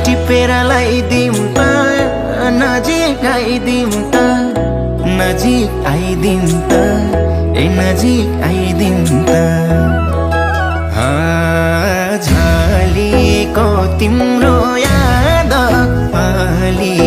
टिपेर ल्याइदिउँ त नजिक आइदिउँ त नजिक आइदिउँ त नजिक आइदिउँ त झलेको तिम्रो याद अलि